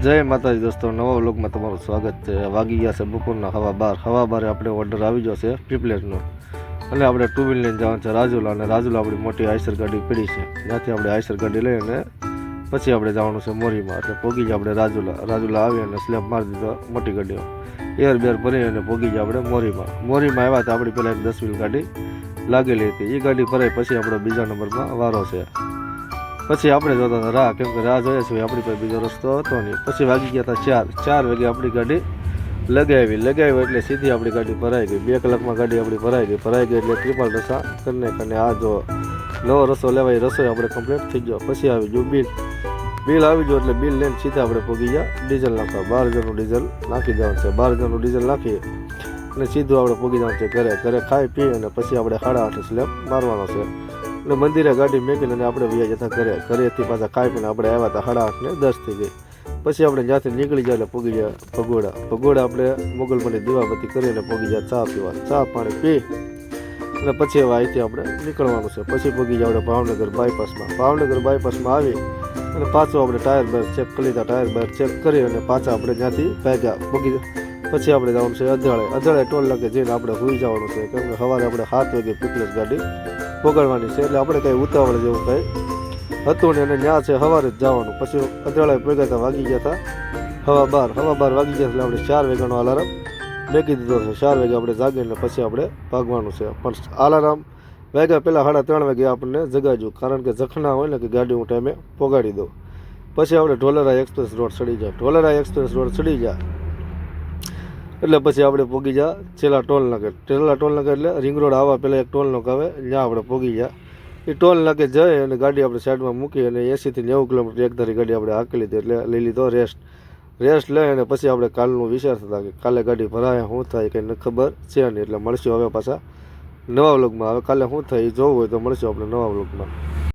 જય માતાજી દોસ્તો, નવા વ્લોગમાં તમારું સ્વાગત છે। વાગી ગયા છે બપોરના 12:30 આપણે ઓર્ડર આવી ગયો છે ટ્રિપલેટનો અને આપણે ટુ વ્હીલ લઈને જવાનું છે રાજુલા। અને રાજુલા આપણી મોટી આઈસર ગાડી પડી છે, ત્યાંથી આપણે આઈસર ગાડી લઈ અને પછી આપણે જવાનું છે મોરીમાં। એટલે પોગી જાય આપણે રાજુલા આવી અને સ્લેબ મારી દીધો મોટી ગાડીઓ, એર બેર ભરી અને પોગી જાય આપણે મોરીમાં આવ્યા તો આપણી પહેલાં એક 10 વ્હીલ ગાડી લાગેલી હતી, એ ગાડી ભરાઈ પછી આપણો બીજા નંબરમાં વારો છે। પછી આપણે જોતા હતા રાહ, કેમ કે રાહ જોઈએ છીએ, આપણી પાસે બીજો રસ્તો હતો નહીં। પછી વાગી ગયા હતા 4 વાગે આપણી ગાડી લગાવી એટલે સીધી આપણી ગાડી ભરાઈ ગઈ। 2 કલાકમાં ગાડી આપણી ભરાઈ ગઈ એટલે ટ્રિપલ રસા કરીને આ જો નવો રસો લેવાય, રસોઈ આપણે કમ્પ્લીટ થઈ ગયો। પછી આવી ગયું બિલ આવી ગયું એટલે બિલ લઈને સીધા આપણે પહોંચી ગયા ડીઝલ નાખવા। 12 હજારનું ડીઝલ નાખી જવાનું છે, 12 હજારનું ડીઝલ નાખી અને સીધું આપણે પહોંચી જવાનું છે ઘરે ખાઈ પી અને પછી આપણે 8:30 સ્લેબ મારવાનો છે। એટલે મંદિરે ગાડી મેકીને અને આપણે વયા જતા ઘરેથી પાછા ખાઈ પીને આપણે આવ્યા હતા 8:30 ને 10 થઈ ગઈ। પછી આપણે જ્યાંથી નીકળી જાય એટલે પહોંચી ગયા ભગોડા આપણે મોગલપણની દીવાબત્તી કરીને પહોંચી ગયા ચા પીવા, ચા પાણી પી અને પછી હવે અહીંથી આપણે નીકળવાનું છે। પછી પહોંચી જાય આપણે ભાવનગર બાયપાસમાં આવી અને પાછું આપણે ટાયર બાયર ચેક કરી લીધા, ટાયર બાયર ચેક કરી અને પાછા આપણે જ્યાંથી ભાગ્યા પછી આપણે જવાનું છે અધળે ટોલ નાકે જઈને આપણે હોઈ જવાનું છે, કેમ કે સવારે આપણે 7 વાગે પીપલેસ ગાડી પકડવાની છે। એટલે આપણે કંઈ ઉતાવળ જેવું કંઈ હતું ને અને ત્યાં છે સવારે જ જવાનું। પછી અધળે ભેગા હતા, વાગી ગયા હતા 12:15 વાગી ગયા એટલે આપણે 4 વાગ્યાનો અલાર્મ મેકી દીધો છે। 4 વાગે આપણે જાગીને પછી આપણે ભાગવાનું છે, પણ અલાર્મ વાગ્યા પહેલાં 3:30 વાગે આપણને જગાડ્યું, કારણ કે જખના હોય ને કે ગાડી હું ટાઈમે પોગાડી દઉં। પછી આપણે ઢોલેરા એક્સપ્રેસ રોડ ચડી જાય એટલે પછી આપણે પોગી જા છેલ્લા ટોલ નાકે એટલે રિંગ રોડ આવવા પહેલાં એક ટોલ નાક આવે, ત્યાં આપણે પોગી ગયા। એ ટોલ નાકે જઈ અને ગાડી આપણે સાઈડમાં મૂકી અને 80 થી 90 કિલોમીટર એક ધારી ગાડી આપણે હાંકી લીધી, એટલે લઈ લીધો રેસ્ટ લઈ અને પછી આપણે કાલનું વિચાર થતા કે કાલે ગાડી ભરાય શું થાય કંઈ ખબર છે નહીં। એટલે મળશું હવે પાછા નવા વ્લોગમાં, હવે કાલે શું થાય એ જોવું હોય તો મળશું આપણે નવા વ્લોગમાં।